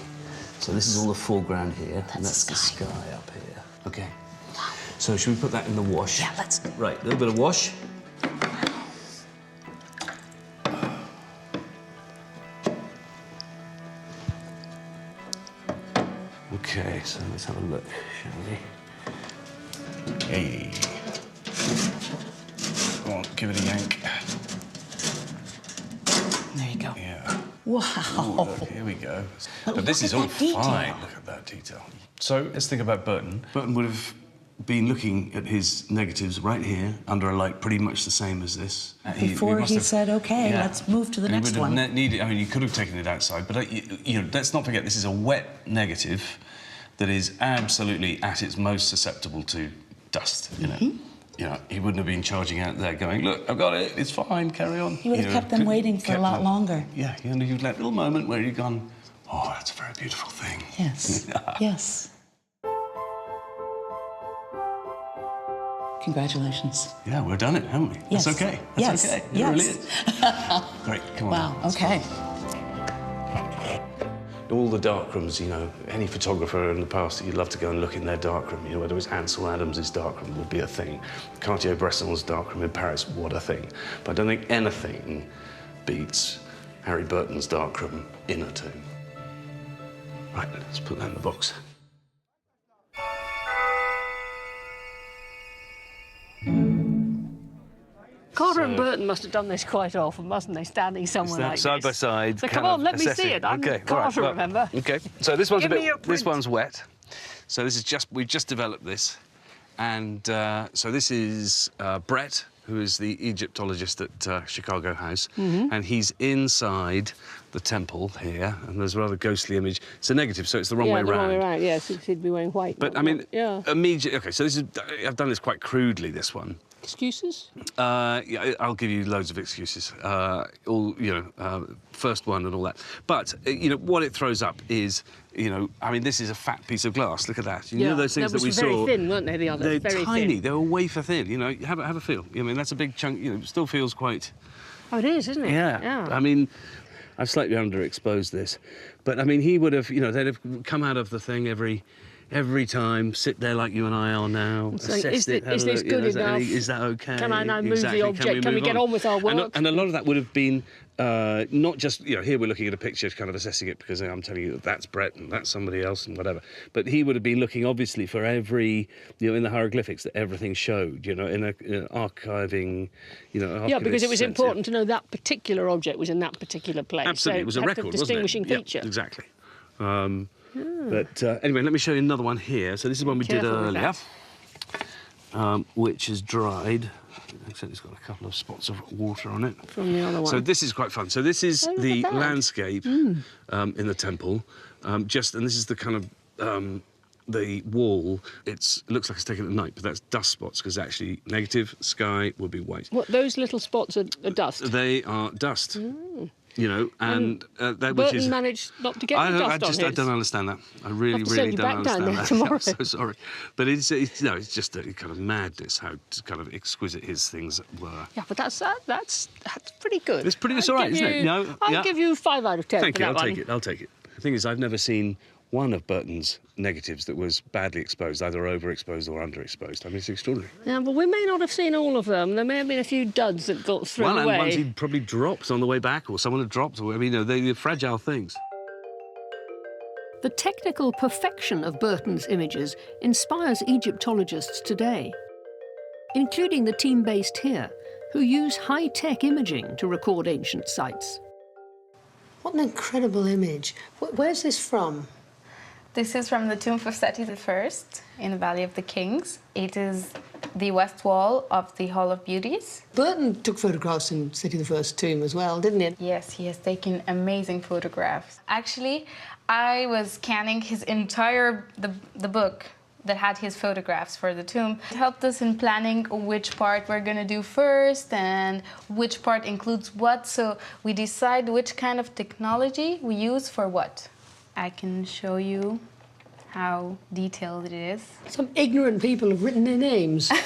So this is all the foreground here, and that's the sky up here. Okay. So should we put that in the wash? Yeah, let's. Right, a little bit of wash. Okay, so let's have a look, shall we? Hey. Go on, give it a yank. There you go. Yeah. Wow. Ooh, look, here we go. But this is at all that detail. fine. Look at that detail. So let's think about Burton. Burton would have been looking at his negatives right here under a light pretty much the same as this. Before must he have- said, "Okay, Yeah. let's move to the And he next would have one." needed. I mean, you could have taken it outside, but you know, let's not forget this is a wet negative that is absolutely at its most susceptible to dust. You know. You know, he wouldn't have been charging out there going, look, I've got it, it's fine, carry on. He would have kept them waiting for a lot longer. Yeah, you know, you've that little moment where you've gone, oh, that's a very beautiful thing. Yes. Yes. Congratulations. Yeah, we've done it, haven't we? Yes. That's okay. Yes. That's okay. It Yes. really is. Great, come on. Wow, okay. All the darkrooms, you know, any photographer in the past, you'd love to go and look in their darkroom. You know, whether it's Ansel Adams' darkroom would be a thing. Cartier-Bresson's darkroom in Paris, what a thing. But I don't think anything beats Harry Burton's darkroom in a tomb. Right, let's put that in the box. Carter and Burton must have done this quite often, mustn't they? Standing somewhere like side this. by side. So kind come on, of let me see assessing. it. I'm okay, Carter, all right, well, remember? Okay, so this one's Give a me bit. your This print. one's wet. So this is we've just developed this, and so this is Brett, who is the Egyptologist at Chicago House, and he's inside the temple here, and there's a rather ghostly image. It's a negative, so it's the wrong way Yeah, the wrong way round. round, yes. He'd be wearing white. But not I mean, black. Yeah. immediately. Okay, so this is. I've done this quite crudely. This one. Excuses? Yeah, I'll give you loads of excuses. All you know, first one and all that. But you know what it throws up is, you know, I mean, this is a fat piece of glass. Look at that. You know those things that we very saw. thin, weren't they? The others They're very tiny. thin. They were wafer thin. You know, have a feel. I mean, that's a big chunk. You know, it still feels quite. Oh, it is, isn't it? Yeah. I mean, I've slightly underexposed this, but I mean, he would have. You know, they'd have come out of the thing every time, sit there like you and I are now, So assess it, have is a this look, you know, good enough? Is that okay? Can I now move Exactly. the object? Can we move get on with our work? And a lot of that would have been not just, you know, here we're looking at a picture, kind of assessing it because I'm telling you that that's Brett and that's somebody else and whatever. But he would have been looking, obviously, for every, you know, in the hieroglyphics that everything showed, you know, in an archiving, you know, Yeah, because it was sense, important to know that particular object was in that particular place. Absolutely, so it was a had record, a distinguishing wasn't it? feature. Yeah, exactly. But anyway, let me show you another one here. So this is one we did Careful with earlier, which is dried. Except it's got a couple of spots of water on it. From the other one. So this is quite fun. So this is Oh, look the at that. landscape in the temple. And this is the kind of the wall. It looks like it's taken at night, but that's dust spots because actually negative sky would be white. What, those little spots are dust? They are dust. You know, and that which Burton is. managed not to get I the don't, dust I just on I his. don't understand that. I really, Have to really send you don't back down understand there that. tomorrow. I'm so sorry, but it's no, it's just a kind of madness how kind of exquisite his things were. Yeah, but that's pretty good. It's pretty. It's all right, isn't it? No, I'll give you 5 out of 10 Thank for you. that I'll one. take it. I'll take it. The thing is, I've never seen one of Burton's negatives that was badly exposed, either overexposed or underexposed. I mean, it's extraordinary. Yeah, but we may not have seen all of them. There may have been a few duds that got thrown Well, away. and ones he probably dropped on the way back, or someone had dropped. Or I mean, you know, they're fragile things. The technical perfection of Burton's images inspires Egyptologists today, including the team based here, who use high-tech imaging to record ancient sites. What an incredible image. Where's this from? This is from the tomb of Seti I in the Valley of the Kings. It is the west wall of the Hall of Beauties. Burton took photographs in Seti I's tomb as well, didn't he? Yes, he has taken amazing photographs. Actually, I was scanning his entire the book that had his photographs for the tomb. It helped us in planning which part we're gonna do first and which part includes what, so we decide which kind of technology we use for what. I can show you how detailed it is. Some ignorant people have written their names. I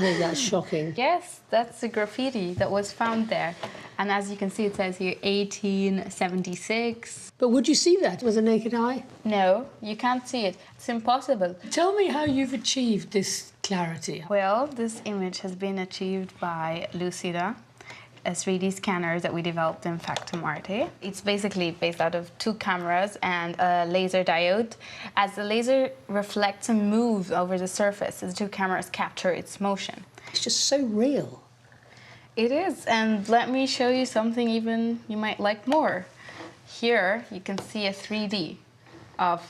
think that's shocking. Yes, that's the graffiti that was found there. And as you can see, it says here 1876. But would you see that with the naked eye? No, you can't see it. It's impossible. Tell me how you've achieved this clarity. Well, this image has been achieved by Lucida, a 3D scanner that we developed in Factum Arte. It's basically based out of 2 cameras and a laser diode. As the laser reflects and moves over the surface, the 2 cameras capture its motion. It's just so real. It is, and let me show you something even you might like more. Here you can see a 3D of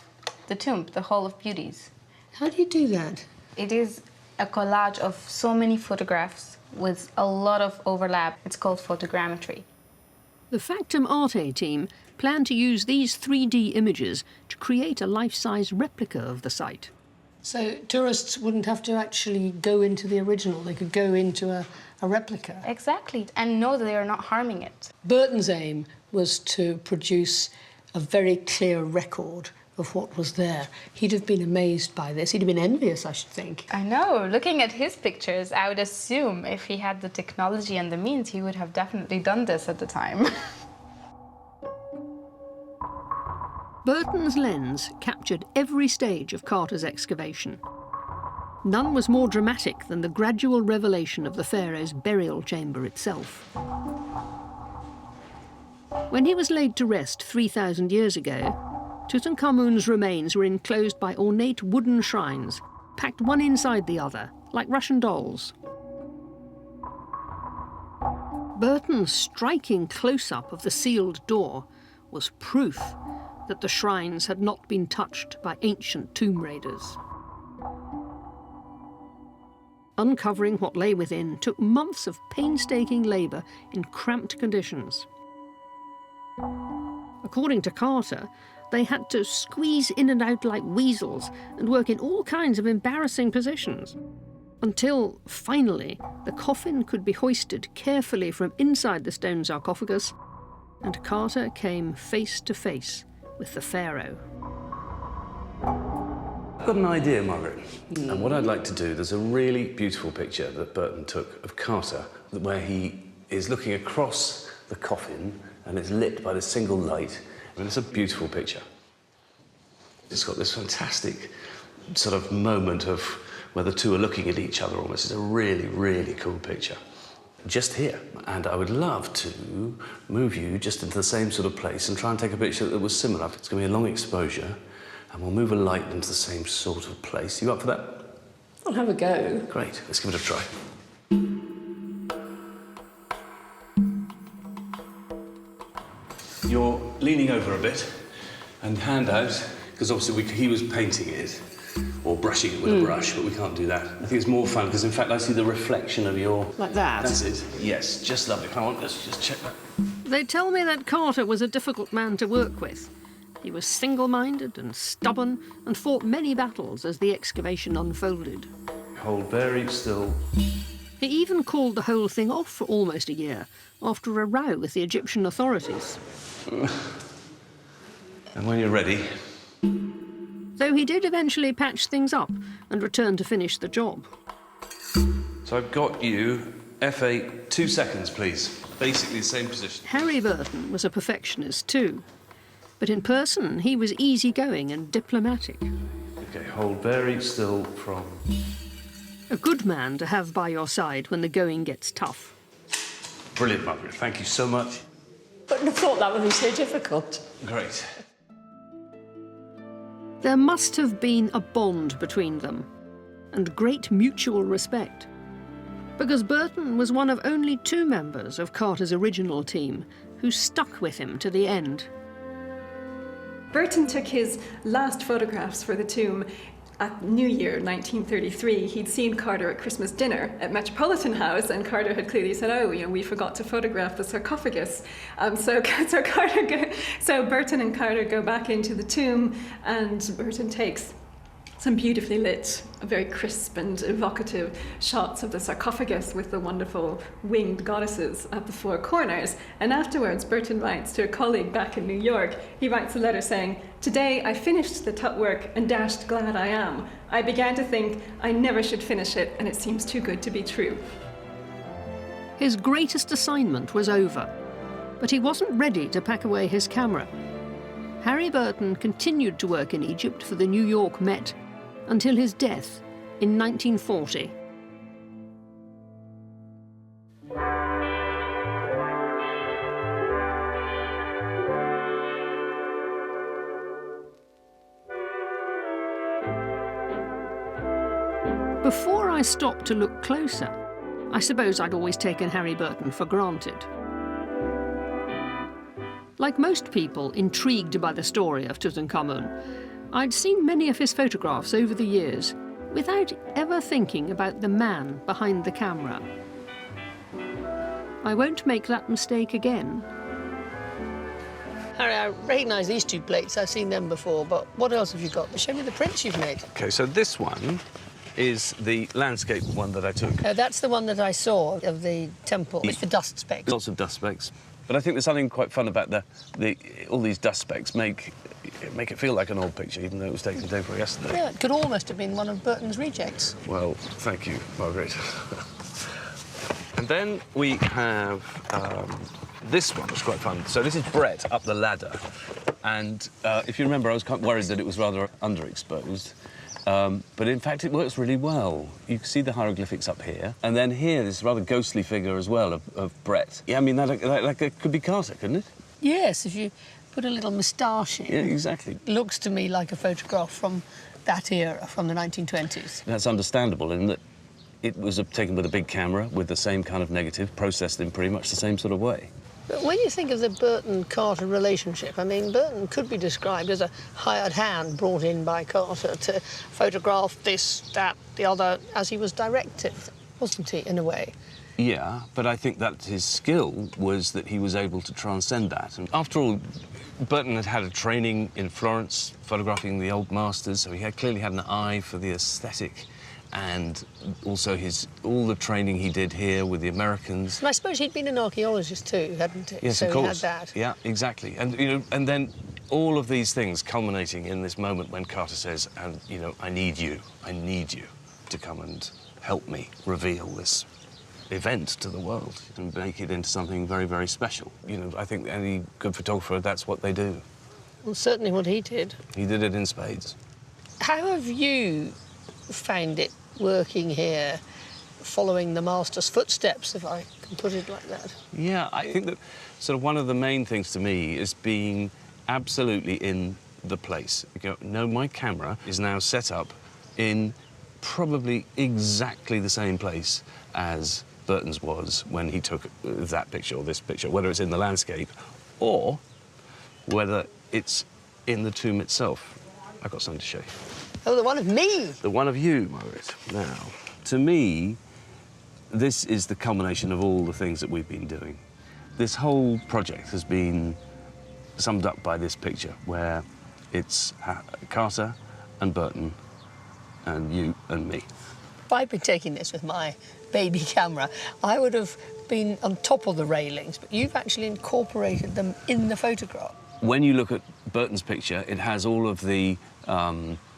the tomb, the Hall of Beauties. How do you do that? It is a collage of so many photographs with a lot of overlap. It's called photogrammetry. The Factum Arte team plan to use these 3D images to create a life-size replica of the site. So tourists wouldn't have to actually go into the original, they could go into a replica. Exactly, and know that they are not harming it. Burton's aim was to produce a very clear record of what was there. He'd have been amazed by this. He'd have been envious, I should think. I know. Looking at his pictures, I would assume if he had the technology and the means, he would have definitely done this at the time. Burton's lens captured every stage of Carter's excavation. None was more dramatic than the gradual revelation of the pharaoh's burial chamber itself. When he was laid to rest 3,000 years ago, Tutankhamun's remains were enclosed by ornate wooden shrines, packed one inside the other, like Russian dolls. Burton's striking close-up of the sealed door was proof that the shrines had not been touched by ancient tomb raiders. Uncovering what lay within took months of painstaking labour in cramped conditions. According to Carter, they had to squeeze in and out like weasels and work in all kinds of embarrassing positions, until, finally, the coffin could be hoisted carefully from inside the stone sarcophagus, and Carter came face to face with the pharaoh. I've got an idea, Margaret. And what I'd like to do, there's a really beautiful picture that Burton took of Carter, where he is looking across the coffin and it's lit by this single light. I mean, it's a beautiful picture. It's got this fantastic sort of moment of where the two are looking at each other almost. It's a really, really cool picture. Just here. And I would love to move you just into the same sort of place and try and take a picture that was similar. It's going to be a long exposure, and we'll move a light into the same sort of place. You up for that? I'll have a go. Great. Let's give it a try. You're leaning over a bit and hand out, because obviously he was painting it or brushing it with a brush, but we can't do that. I think it's more fun because, in fact, I see the reflection of your... Like that? That's it. Yes, just lovely. Come on, let's just check that. They tell me that Carter was a difficult man to work with. He was single-minded and stubborn and fought many battles as the excavation unfolded. Hold very still. He even called the whole thing off for almost a year after a row with the Egyptian authorities. And when you're ready... Though he did eventually patch things up and return to finish the job. So I've got you, F8, 2 seconds, please. Basically the same position. Harry Burton was a perfectionist too, but in person he was easygoing and diplomatic. OK, hold very still from... A good man to have by your side when the going gets tough. Brilliant, Margaret. Thank you so much. Wouldn't have thought that would be so difficult. Great. There must have been a bond between them, and great mutual respect, because Burton was one of only 2 members of Carter's original team who stuck with him to the end. Burton took his last photographs for the tomb at New Year 1933. He'd seen Carter at Christmas dinner at Metropolitan House, and Carter had clearly said, "Oh, you know, we forgot to photograph the sarcophagus." So Burton and Carter go back into the tomb, and Burton takes some beautifully lit, very crisp and evocative shots of the sarcophagus with the wonderful winged goddesses at the 4 corners. And afterwards, Burton writes to a colleague back in New York, he writes a letter saying, "Today I finished the tut work and dashed glad I am. I began to think I never should finish it, and it seems too good to be true." His greatest assignment was over, but he wasn't ready to pack away his camera. Harry Burton continued to work in Egypt for the New York Met until his death in 1940. Before I stopped to look closer, I suppose I'd always taken Harry Burton for granted. Like most people intrigued by the story of Tutankhamun, I'd seen many of his photographs over the years without ever thinking about the man behind the camera. I won't make that mistake again. Harry, I recognise these two plates. I've seen them before, but what else have you got? Show me the prints you've made. OK, so this one is the landscape one that I took. That's the one that I saw of the temple with the dust specks. Lots of dust specks. But I think there's something quite fun about all these dust specks make it feel like an old picture, even though it was taken day before yesterday. Yeah, it could almost have been one of Burton's rejects. Well, thank you, Margaret. And then we have this one, which is quite fun. So this is Brett up the ladder. And if you remember, I was quite worried that it was rather underexposed. But in fact, it works really well. You can see the hieroglyphics up here. And then here, this rather ghostly figure as well of Brett. Yeah, I mean, that could be Carter, couldn't it? Yes, if you put a little moustache in. Yeah, exactly. It looks to me like a photograph from that era, from the 1920s. That's understandable in that it was taken with a big camera with the same kind of negative, processed in pretty much the same sort of way. But when you think of the Burton-Carter relationship, I mean, Burton could be described as a hired hand brought in by Carter to photograph this, that, the other, as he was directed, wasn't he, in a way? Yeah, but I think that his skill was that he was able to transcend that. And after all, Burton had had a training in Florence, photographing the old masters, so he clearly had an eye for the aesthetic. And also all the training he did here with the Americans. And I suppose he'd been an archaeologist too, hadn't he? Yes, so of course. He had that. Yeah, exactly. And and then all of these things culminating in this moment when Carter says, "And I need you to come and help me reveal this event to the world and make it into something very, very special." I think any good photographer, that's what they do. Well, certainly what he did. He did it in spades. How have you found it working here, following the master's footsteps, if I can put it like that? Yeah, I think that sort of one of the main things to me is being absolutely in the place. My camera is now set up in probably exactly the same place as Burton's was when he took that picture or this picture, whether it's in the landscape or whether it's in the tomb itself. I've got something to show you. Oh, the one of me! The one of you, Margaret. Now, to me, this is the culmination of all the things that we've been doing. This whole project has been summed up by this picture, where it's Carter and Burton and you and me. If I'd been taking this with my baby camera, I would have been on top of the railings, but you've actually incorporated them in the photograph. When you look at Burton's picture, it has all of the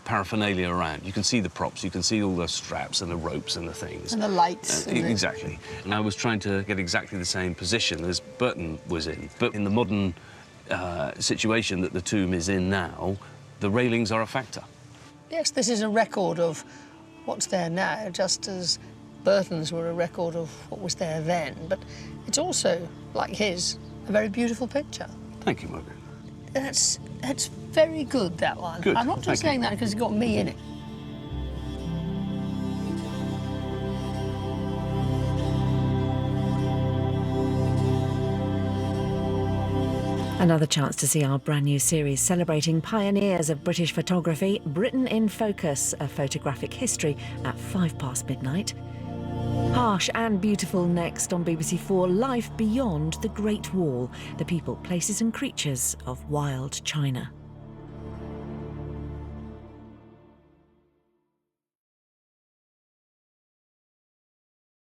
paraphernalia around. You can see the props, you can see all the straps and the ropes and the things. And the lights. Exactly. And I was trying to get exactly the same position as Burton was in. But in the modern situation that the tomb is in now, the railings are a factor. Yes, this is a record of what's there now, just as Burton's were a record of what was there then. But it's also, like his, a very beautiful picture. Thank you, Margaret. That's very good, that one. Good. I'm not just saying that because it's got me in it. Another chance to see our brand new series celebrating pioneers of British photography, Britain in Focus, a photographic history at midnight. Harsh and Beautiful next on BBC4, Life Beyond the Great Wall, the people, places and creatures of wild China.